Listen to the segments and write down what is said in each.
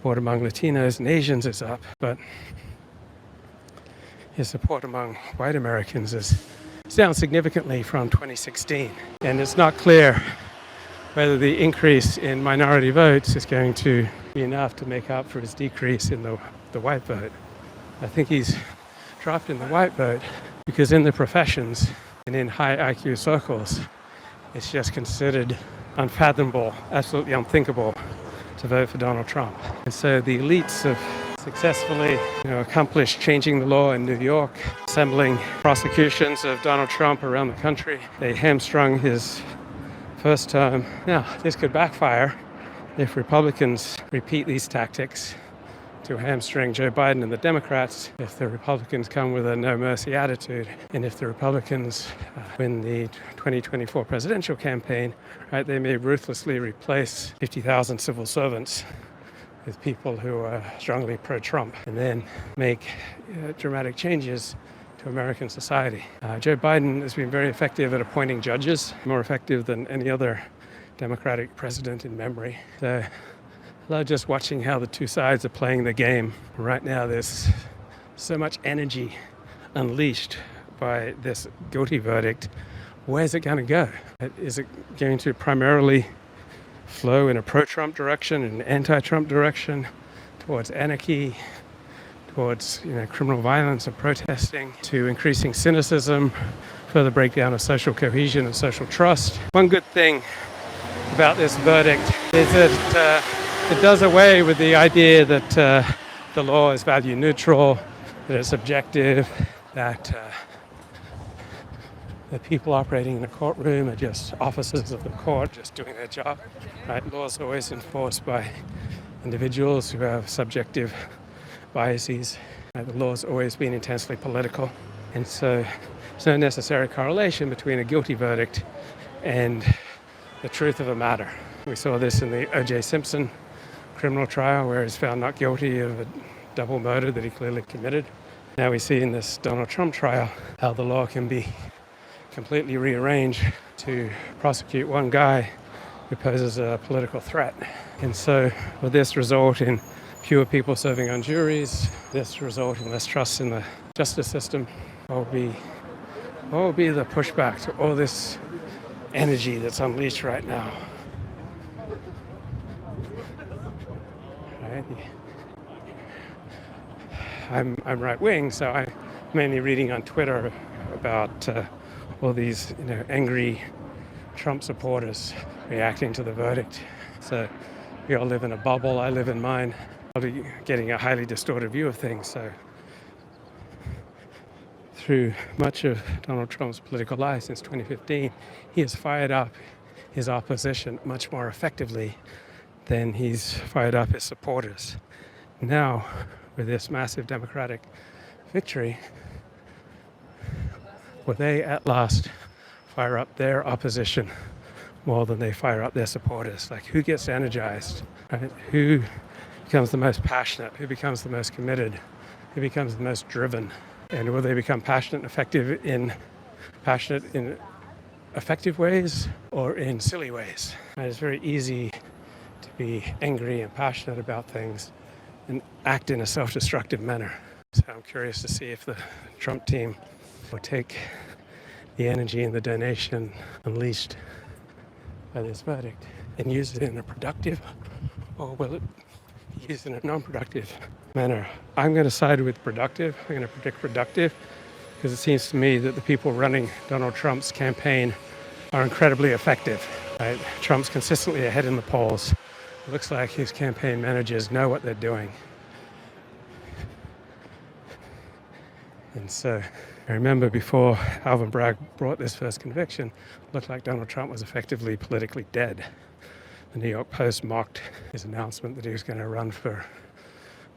support among Latinos and Asians is up, but his support among white Americans is down significantly from 2016. And it's not clear whether the increase in minority votes is going to be enough to make up for his decrease in the white vote. I think he's dropped in the white vote because in the professions and in high IQ circles, it's just considered unfathomable, absolutely unthinkable to vote for Donald Trump. And so the elites have successfully accomplished changing the law in New York, assembling prosecutions of Donald Trump around the country. They hamstrung his first term. Now, this could backfire if Republicans repeat these tactics to hamstring Joe Biden and the Democrats, if the Republicans come with a no-mercy attitude, and if the Republicans win the 2024 presidential campaign, right, they may ruthlessly replace 50,000 civil servants with people who are strongly pro-Trump, and then make dramatic changes to American society. Joe Biden has been very effective at appointing judges, more effective than any other Democratic president in memory. So I love just watching how the two sides are playing the game. Right now there's so much energy unleashed by this guilty verdict. Where's it going to go? Is it going to primarily flow in a pro-Trump direction, an anti-Trump direction, towards anarchy, towards criminal violence and protesting, to increasing cynicism, further breakdown of social cohesion and social trust? One good thing about this verdict is that it does away with the idea that the law is value neutral, that it's objective, that the people operating in a courtroom are just officers of the court, just doing their job. Right? Laws are always enforced by individuals who have subjective biases. The law's always been intensely political, and so there's no necessary correlation between a guilty verdict and the truth of a matter. We saw this in the O.J. Simpson criminal trial, where he's found not guilty of a double murder that he clearly committed. Now we see in this Donald Trump trial how the law can be completely rearranged to prosecute one guy who poses a political threat. And so will this result in fewer people serving on juries? This result in less trust in the justice system? What will be the pushback to all this energy that's unleashed right now? Right? I'm right wing, so I'm mainly reading on Twitter about all these angry Trump supporters reacting to the verdict. So we all live in a bubble. I live in mine. I'll be getting a highly distorted view of things. So through much of Donald Trump's political life since 2015, he has fired up his opposition much more effectively than he's fired up his supporters. Now, with this massive Democratic victory, will they at last fire up their opposition more than they fire up their supporters? Like, who gets energized? Right? Who becomes the most passionate? Who becomes the most committed? Who becomes the most driven? And will they become passionate and effective in effective ways or in silly ways? And it's very easy to be angry and passionate about things and act in a self-destructive manner. So I'm curious to see if the Trump team will take the energy and the donation unleashed by this verdict and use it in a productive, or will it be used in a non-productive manner? I'm going to side with productive. I'm going to predict productive, because it seems to me that the people running Donald Trump's campaign are incredibly effective. Right? Trump's consistently ahead in the polls. It looks like his campaign managers know what they're doing. And so I remember before Alvin Bragg brought this first conviction, it looked like Donald Trump was effectively politically dead. The New York Post mocked his announcement that he was going to run for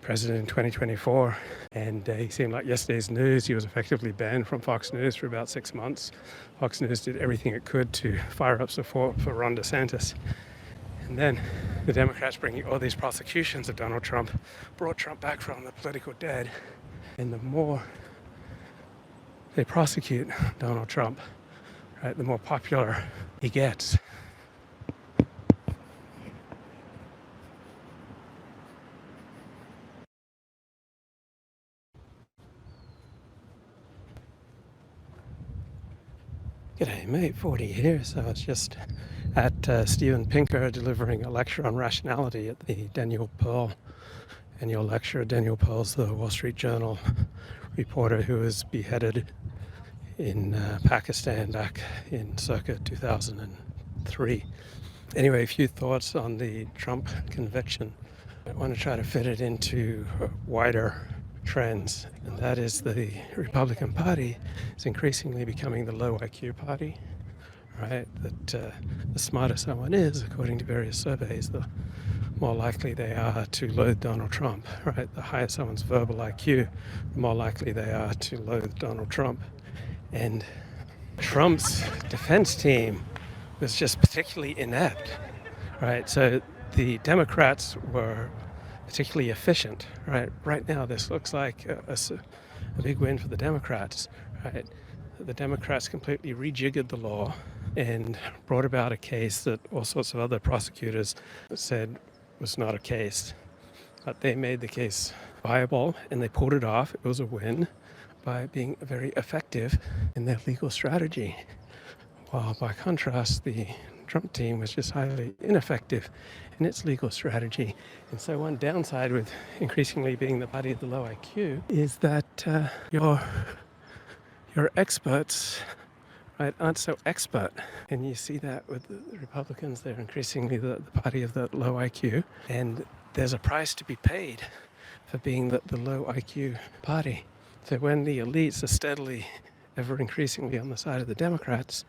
president in 2024. And he seemed like yesterday's news. He was effectively banned from Fox News for about 6 months. Fox News did everything it could to fire up support for Ron DeSantis. And then the Democrats, bringing all these prosecutions of Donald Trump, brought Trump back from the political dead. And the more they prosecute Donald Trump, right, the more popular he gets. G'day mate, 40 here. So I was just at Steven Pinker delivering a lecture on rationality at the Daniel Pearl annual lecture. Daniel Pearl's the Wall Street Journal reporter who was beheaded in Pakistan back in circa 2003. Anyway, a few thoughts on the Trump conviction. I want to try to fit it into wider trends, and that is the Republican Party is increasingly becoming the low IQ party, right? That the smarter someone is, according to various surveys, the more likely they are to loathe Donald Trump, right? The higher someone's verbal IQ, the more likely they are to loathe Donald Trump. And Trump's defense team was just particularly inept, right? So the Democrats were particularly efficient, right? Right now, this looks like a big win for the Democrats, right? The Democrats completely rejiggered the law and brought about a case that all sorts of other prosecutors said was not a case. But they made the case viable and they pulled it off. It was a win by being very effective in their legal strategy. While by contrast, the Trump team was just highly ineffective in its legal strategy. And so one downside with increasingly being the party of the low IQ is that your experts, right, aren't so expert. And you see that with the Republicans. They're increasingly the party of the low IQ. And there's a price to be paid for being the low IQ party. So when the elites are steadily, ever increasingly on the side of the Democrats,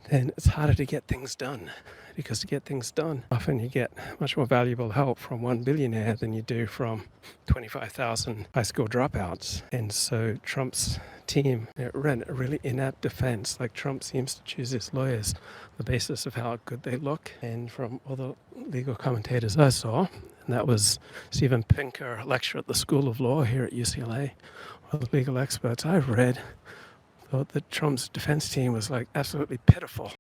then it's harder to get things done. Because to get things done, often you get much more valuable help from one billionaire than you do from 25,000 high school dropouts. And so Trump's team ran a really inept defense. Like Trump seems to choose his lawyers on the basis of how good they look. And from all the legal commentators I saw, and that was Steven Pinker, a lecturer at the School of Law here at UCLA, all the legal experts I've read thought that Trump's defense team was like absolutely pitiful.